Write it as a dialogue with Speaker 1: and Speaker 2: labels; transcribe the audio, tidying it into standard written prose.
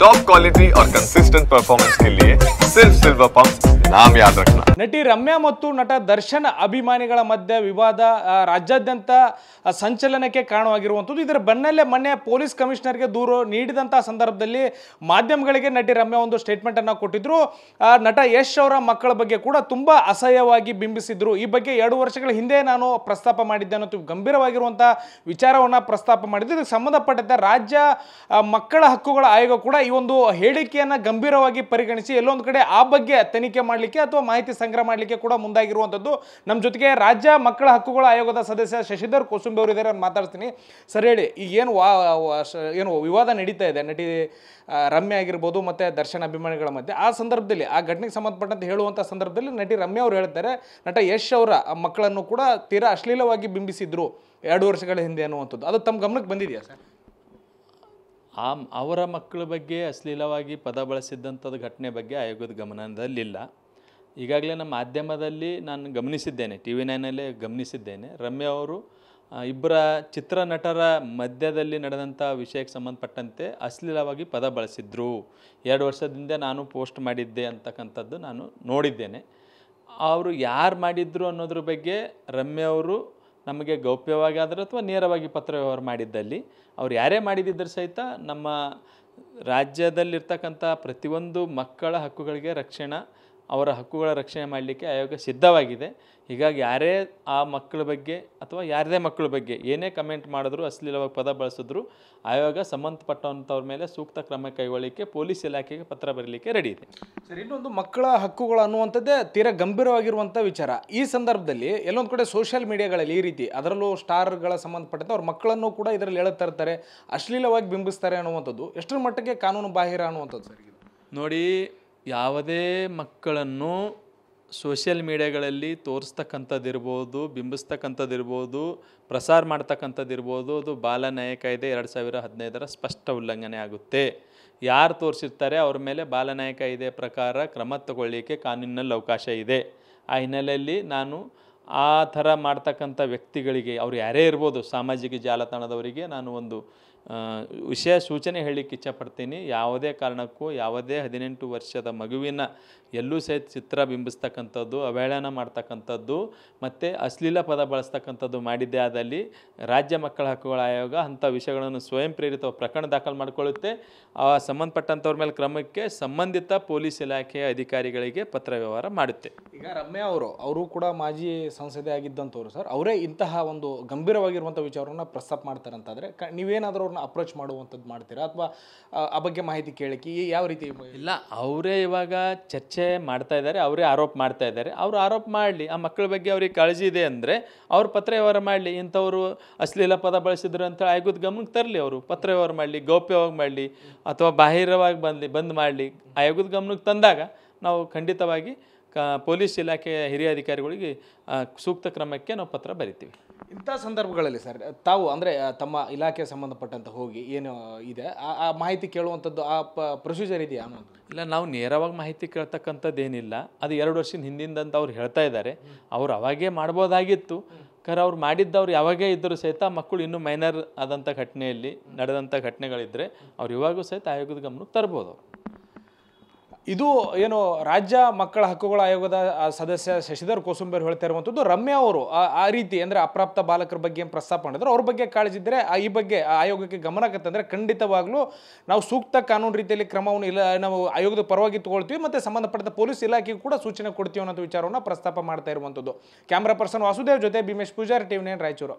Speaker 1: Top quality और consistent performance के लिए सिर्फ सिल्वर पंप नाम याद रखना।
Speaker 2: ನಟಿ ರಮ್ಯಾ ಮತ್ತು ನಟ ದರ್ಶನ್ ಅಭಿಮಾನಿಗಳ ಮಧ್ಯೆ ವಿವಾದ ರಾಜ್ಯಾದ್ಯಂತ ಸಂಚಲನಕ್ಕೆ ಕಾರಣವಾಗಿರುವಂಥದ್ದು. ಇದರ ಬೆನ್ನಲ್ಲೇ ಮೊನ್ನೆ ಪೊಲೀಸ್ ಕಮಿಷನರ್ಗೆ ದೂರು ನೀಡಿದಂಥ ಸಂದರ್ಭದಲ್ಲಿ ಮಾಧ್ಯಮಗಳಿಗೆ ನಟಿ ರಮ್ಯಾ ಒಂದು ಸ್ಟೇಟ್ಮೆಂಟ್ ಅನ್ನು ಕೊಟ್ಟಿದ್ರು. ನಟ ಯಶ್ ಅವರ ಮಕ್ಕಳ ಬಗ್ಗೆ ಕೂಡ ತುಂಬಾ ಅಸಹ್ಯವಾಗಿ ಬಿಂಬಿಸಿದ್ರು. ಈ ಬಗ್ಗೆ 2 ವರ್ಷಗಳ ಹಿಂದೆ ನಾನು ಪ್ರಸ್ತಾಪ ಮಾಡಿದ್ದೆ ಅನ್ನೋ ಗಂಭೀರವಾಗಿರುವಂಥ ವಿಚಾರವನ್ನು ಪ್ರಸ್ತಾಪ ಮಾಡಿದ್ದು. ಇದಕ್ಕೆ ಸಂಬಂಧಪಟ್ಟಂತೆ ರಾಜ್ಯ ಮಕ್ಕಳ ಹಕ್ಕುಗಳ ಆಯೋಗ ಕೂಡ ಈ ಒಂದು ಹೇಳಿಕೆಯನ್ನು ಗಂಭೀರವಾಗಿ ಪರಿಗಣಿಸಿ ಎಲ್ಲೊಂದು ಕಡೆ ಆ ಬಗ್ಗೆ ತನಿಖೆ ಮಾಡಲಿಕ್ಕೆ ಅಥವಾ ಮಾಹಿತಿ ಸಂಗ್ರಹ ಮಾಡಲಿಕ್ಕೆ ಕೂಡ ಮುಂದಾಗಿರುವಂಥದ್ದು. ನಮ್ಮ ಜೊತೆಗೆ ರಾಜ್ಯ ಮಕ್ಕಳ ಹಕ್ಕುಗಳ ಆಯೋಗದ ಸದಸ್ಯ ಶಶಿಧರ್ ಕೋಸುಂಬೆ ಅವರು ಇದ್ದಾರೆ. ಮಾತಾಡ್ತೀನಿ ಸರ್. ಹೇಳಿ, ಈಗ ಏನು ವಿವಾದ ನಡೀತಾ ಇದೆ ನಟಿ ರಮ್ಯಾ ಆಗಿರ್ಬೋದು ಮತ್ತು ದರ್ಶನ್ ಅಭಿಮಾನಿಗಳ ಮಧ್ಯೆ, ಆ ಸಂದರ್ಭದಲ್ಲಿ ಆ ಘಟನೆಗೆ ಸಂಬಂಧಪಟ್ಟಂತೆ ಹೇಳುವಂಥ ಸಂದರ್ಭದಲ್ಲಿ ನಟಿ ರಮ್ಯಾ ಅವರು ಹೇಳ್ತಾರೆ ನಟ ಯಶ್ ಅವರ ಮಕ್ಕಳನ್ನು ಕೂಡ ತೀರಾ ಅಶ್ಲೀಲವಾಗಿ ಬಿಂಬಿಸಿದ್ರು 2 ವರ್ಷಗಳ ಹಿಂದೆ ಅನ್ನುವಂಥದ್ದು. ಅದು ತಮ್ಮ ಗಮನಕ್ಕೆ ಬಂದಿದೆಯಾ ಸರ್?
Speaker 3: ಅವರ ಮಕ್ಕಳ ಬಗ್ಗೆ ಅಶ್ಲೀಲವಾಗಿ ಪದ ಬಳಸಿದ್ದಂಥದ್ದು ಘಟನೆ ಬಗ್ಗೆ ಆಯೋಗದ ಗಮನದಲ್ಲಿಲ್ಲ. ಈಗಾಗಲೇ ನಮ್ಮ ಮಾಧ್ಯಮದಲ್ಲಿ ನಾನು ಗಮನಿಸಿದ್ದೇನೆ, TV9ನಲ್ಲೇ ಗಮನಿಸಿದ್ದೇನೆ. ರಮ್ಯಾ ಅವರು ಇಬ್ಬರ ಚಿತ್ರನಟರ ಮಧ್ಯದಲ್ಲಿ ನಡೆದಂಥ ವಿಷಯಕ್ಕೆ ಸಂಬಂಧಪಟ್ಟಂತೆ ಅಶ್ಲೀಲವಾಗಿ ಪದ ಬಳಸಿದ್ರು. 2 ವರ್ಷದಿಂದ ನಾನು ಪೋಸ್ಟ್ ಮಾಡಿದ್ದೆ ಅಂತಕ್ಕಂಥದ್ದು ನಾನು ನೋಡಿದ್ದೇನೆ. ಅವರು ಯಾರು ಮಾಡಿದ್ರು ಅನ್ನೋದ್ರ ಬಗ್ಗೆ ರಮ್ಯಾ ಅವರು ನಮಗೆ ಗೌಪ್ಯವಾಗಿ ಆದರೂ ಅಥವಾ ನೇರವಾಗಿ ಪತ್ರ ವ್ಯವಹಾರ ಮಾಡಿದ್ದಲ್ಲಿ ಅವ್ರು ಯಾರೇ ಮಾಡಿದ್ದರೂ ಸಹಿತ ನಮ್ಮ ರಾಜ್ಯದಲ್ಲಿರ್ತಕ್ಕಂಥ ಪ್ರತಿಯೊಂದು ಮಕ್ಕಳ ಹಕ್ಕುಗಳಿಗೆ ಅವರ ಹಕ್ಕುಗಳ ರಕ್ಷಣೆ ಮಾಡಲಿಕ್ಕೆ ಆಯೋಗ ಸಿದ್ಧವಾಗಿದೆ. ಹೀಗಾಗಿ ಯಾರೇ ಆ ಮಕ್ಕಳ ಬಗ್ಗೆ ಅಥವಾ ಯಾರದೇ ಮಕ್ಕಳ ಬಗ್ಗೆ ಏನೇ ಕಮೆಂಟ್ ಮಾಡಿದ್ರು, ಅಶ್ಲೀಲವಾಗಿ ಪದ ಬಳಸಿದ್ರು, ಆಯೋಗ ಸಂಬಂಧಪಟ್ಟಂಥವ್ರ ಮೇಲೆ ಸೂಕ್ತ ಕ್ರಮ ಕೈಗೊಳ್ಳಲಿಕ್ಕೆ ಪೊಲೀಸ್ ಇಲಾಖೆಗೆ ಪತ್ರ ಬರಲಿಕ್ಕೆ ರೆಡಿ ಇದೆ.
Speaker 2: ಸರ್, ಇನ್ನೊಂದು ಮಕ್ಕಳ ಹಕ್ಕುಗಳು ಅನ್ನುವಂಥದ್ದೇ ತೀರಾ ಗಂಭೀರವಾಗಿರುವಂಥ ವಿಚಾರ. ಈ ಸಂದರ್ಭದಲ್ಲಿ ಎಲ್ಲೊಂದು ಕಡೆ ಸೋಷಿಯಲ್ ಮೀಡಿಯಾಗಳಲ್ಲಿ ಈ ರೀತಿ, ಅದರಲ್ಲೂ ಸ್ಟಾರ್ಗಳ ಸಂಬಂಧಪಟ್ಟಂತೆ ಅವ್ರ ಮಕ್ಕಳನ್ನು ಕೂಡ ಇದರಲ್ಲಿ ಹೇಳುತ್ತಾ ಇರ್ತಾರೆ, ಅಶ್ಲೀಲವಾಗಿ ಬಿಂಬಿಸ್ತಾರೆ ಅನ್ನುವಂಥದ್ದು ಎಷ್ಟರ ಮಟ್ಟಿಗೆ ಕಾನೂನು ಬಾಹಿರ ಅನ್ನುವಂಥದ್ದು ಸರ್?
Speaker 3: ನೋಡಿ, ಯಾವುದೇ ಮಕ್ಕಳನ್ನು ಸೋಷಿಯಲ್ ಮೀಡಿಯಾಗಳಲ್ಲಿ ತೋರಿಸ್ತಕ್ಕಂಥದ್ದಿರ್ಬೋದು, ಬಿಂಬಿಸ್ತಕ್ಕಂಥದ್ದಿರ್ಬೋದು, ಪ್ರಸಾರ ಮಾಡ್ತಕ್ಕಂಥದ್ದಿರ್ಬೋದು, ಅದು ಬಾಲ ನ್ಯಾಯ ಕಾಯ್ದೆ 2015ರ ಸ್ಪಷ್ಟ ಉಲ್ಲಂಘನೆ ಆಗುತ್ತೆ. ಯಾರು ತೋರಿಸಿರ್ತಾರೆ ಅವ್ರ ಮೇಲೆ ಬಾಲ ನ್ಯಾಯ ಕಾಯ್ದೆ ಪ್ರಕಾರ ಕ್ರಮ ತಗೊಳ್ಳಿಕ್ಕೆ ಕಾನೂನಿನಲ್ಲಿ ಅವಕಾಶ ಇದೆ. ಆ ಹಿನ್ನೆಲೆಯಲ್ಲಿ ನಾನು ಆ ಥರ ಮಾಡ್ತಕ್ಕಂಥ ವ್ಯಕ್ತಿಗಳಿಗೆ, ಅವ್ರು ಯಾರೇ ಇರ್ಬೋದು, ಸಾಮಾಜಿಕ ಜಾಲತಾಣದವರಿಗೆ ನಾನು ಒಂದು ವಿಷಯ ಸೂಚನೆ ಹೇಳಲಿಕ್ಕೆ ಇಚ್ಛಪಡ್ತೀನಿ. ಯಾವುದೇ ಕಾರಣಕ್ಕೂ ಯಾವುದೇ 18 ವರ್ಷದ ಮಗುವಿನ ಎಲ್ಲೂ ಸಹಿತ ಚಿತ್ರ ಬಿಂಬಿಸ್ತಕ್ಕಂಥದ್ದು, ಅವಹೇಳನ ಮಾಡ್ತಕ್ಕಂಥದ್ದು ಮತ್ತು ಅಶ್ಲೀಲ ಪದ ಬಳಸ್ತಕ್ಕಂಥದ್ದು ಮಾಡಿದ್ದೇ ಆದಲ್ಲಿ ರಾಜ್ಯ ಮಕ್ಕಳ ಹಕ್ಕುಗಳ ಆಯೋಗ ಅಂಥ ವಿಷಯಗಳನ್ನು ಸ್ವಯಂ ಪ್ರೇರಿತ ಪ್ರಕರಣ ದಾಖಲು ಮಾಡಿಕೊಳ್ಳುತ್ತೆ. ಆ ಸಂಬಂಧಪಟ್ಟಂಥವ್ರ ಮೇಲೆ ಕ್ರಮಕ್ಕೆ ಸಂಬಂಧಿತ ಪೊಲೀಸ್ ಇಲಾಖೆಯ ಅಧಿಕಾರಿಗಳಿಗೆ ಪತ್ರ ವ್ಯವಹಾರ ಮಾಡುತ್ತೆ.
Speaker 2: ಈಗ ರಮ್ಯಾ ಅವರು ಕೂಡ ಮಾಜಿ ಸಂಸದೆ ಆಗಿದ್ದಂಥವ್ರು ಸರ್, ಅವರೇ ಇಂತಹ ಒಂದು ಗಂಭೀರವಾಗಿರುವಂಥ ವಿಚಾರವನ್ನು ಪ್ರಸ್ತಾಪ ಮಾಡ್ತಾರಂತಾದರೆ ನೀವೇನಾದರೂ ಅವ್ರನ್ನ ಅಪ್ರೋಚ್ ಮಾಡುವಂಥದ್ದು ಮಾಡ್ತೀರಾ ಅಥವಾ ಆ ಬಗ್ಗೆ ಮಾಹಿತಿ ಕೇಳಕ್ಕೆ ಯಾವ ರೀತಿ?
Speaker 3: ಇಲ್ಲ, ಅವರೇ ಇವಾಗ ಚರ್ಚೆ ಮಾಡ್ತಾ ಇದ್ದಾರೆ, ಅವರೇ ಆರೋಪ ಮಾಡ್ತಾ ಇದ್ದಾರೆ. ಅವರು ಆರೋಪ ಮಾಡಲಿ, ಆ ಮಕ್ಕಳ ಬಗ್ಗೆ ಅವ್ರಿಗೆ ಕಾಳಜಿ ಇದೆ ಅಂದರೆ ಅವ್ರು ಪತ್ರ ವ್ಯವಹಾರ ಮಾಡಲಿ. ಇಂಥವರು ಅಶ್ಲೀಲ ಪದ ಬಳಸಿದ್ರು ಅಂತ ಆಯೋಗದ ಗಮನಕ್ಕೆ ತರಲಿ, ಅವರು ಪತ್ರ ವ್ಯವಹಾರ ಮಾಡಲಿ, ಗೌಪ್ಯವಾಗಿ ಮಾಡಲಿ ಅಥವಾ ಬಾಹಿರವಾಗಿ ಬಂದ್ ಮಾಡಲಿ. ಆಯೋಗದ ಗಮನಕ್ಕೆ ತಂದಾಗ ನಾವು ಖಂಡಿತವಾಗಿ ಪೊಲೀಸ್ ಇಲಾಖೆಯ ಹಿರಿಯ ಅಧಿಕಾರಿಗಳಿಗೆ ಸೂಕ್ತ ಕ್ರಮಕ್ಕೆ ನಾವು ಪತ್ರ ಬರಿತೀವಿ.
Speaker 2: ಇಂಥ ಸಂದರ್ಭಗಳಲ್ಲಿ ಸರ್ ತಾವು ಅಂದರೆ ತಮ್ಮ ಇಲಾಖೆ ಸಂಬಂಧಪಟ್ಟಂತ ಹೋಗಿ ಏನು ಇದೆ ಆ ಮಾಹಿತಿ ಕೇಳುವಂಥದ್ದು ಆ ಪ್ರೊಸೀಜರ್ ಇದೆಯಾ ಅನ್ನೋದು?
Speaker 3: ಇಲ್ಲ, ನಾವು ನೇರವಾಗಿ ಮಾಹಿತಿ ಕೇಳ್ತಕ್ಕಂಥದ್ದು ಏನಿಲ್ಲ. ಅದು 2 ವರ್ಷದ ಹಿಂದಿಂದಂತ ಅವ್ರು ಹೇಳ್ತಾ ಇದ್ದಾರೆ. ಅವ್ರು ಅವಾಗೇ ಮಾಡ್ಬೋದಾಗಿತ್ತು. ಅವ್ರು ಮಾಡಿದ್ದವ್ರು ಯಾವಾಗೇ ಇದ್ದರೂ ಸಹಿತ ಮಕ್ಕಳು ಇನ್ನೂ ಮೈನರ್ ಆದಂಥ ಘಟನೆಯಲ್ಲಿ ನಡೆದಂಥ ಘಟನೆಗಳಿದ್ದರೆ ಅವ್ರು ಇವಾಗೂ ಸಹಿತ ಆಯೋಗದ ಗಮನಕ್ಕೆ ತರ್ಬೋದು.
Speaker 2: ಇದು ಏನು ರಾಜ್ಯ ಮಕ್ಕಳ ಹಕ್ಕುಗಳ ಆಯೋಗದ ಸದಸ್ಯ ಶಶಿಧರ್ ಕೋಸುಂಬೆ ಹೇಳ್ತಾ ಇರುವಂಥದ್ದು. ರಮ್ಯಾ ಅವರು ಆ ರೀತಿ ಅಂದರೆ ಅಪ್ರಾಪ್ತ ಬಾಲಕರ ಬಗ್ಗೆ ಏನು ಪ್ರಸ್ತಾಪ ಮಾಡಿದ್ರು, ಅವ್ರ ಬಗ್ಗೆ ಕಾಳಜಿದ್ದರೆ ಈ ಬಗ್ಗೆ ಆಯೋಗಕ್ಕೆ ಗಮನಕ್ಕಂತಂದರೆ ಖಂಡಿತವಾಗ್ಲೂ ನಾವು ಸೂಕ್ತ ಕಾನೂನು ರೀತಿಯಲ್ಲಿ ಕ್ರಮವನ್ನು ನಾವು ಆಯೋಗದ ಪರವಾಗಿ ತಗೊಳ್ತೀವಿ ಮತ್ತು ಸಂಬಂಧಪಟ್ಟ ಪೊಲೀಸ್ ಇಲಾಖೆಗೂ ಕೂಡ ಸೂಚನೆ ಕೊಡ್ತೀವಿ ಅನ್ನೋ ವಿಚಾರವನ್ನು ಪ್ರಸ್ತಾಪ ಮಾಡ್ತಾ ಇರುವಂಥದ್ದು. ಕ್ಯಾಮ್ರಾ ಪರ್ಸನ್ ವಾಸುದೇವ್ ಜೊತೆ ಭೀಮೇಶ್ ಪೂಜಾರಿ, TV9 ರಾಯಚೂರು.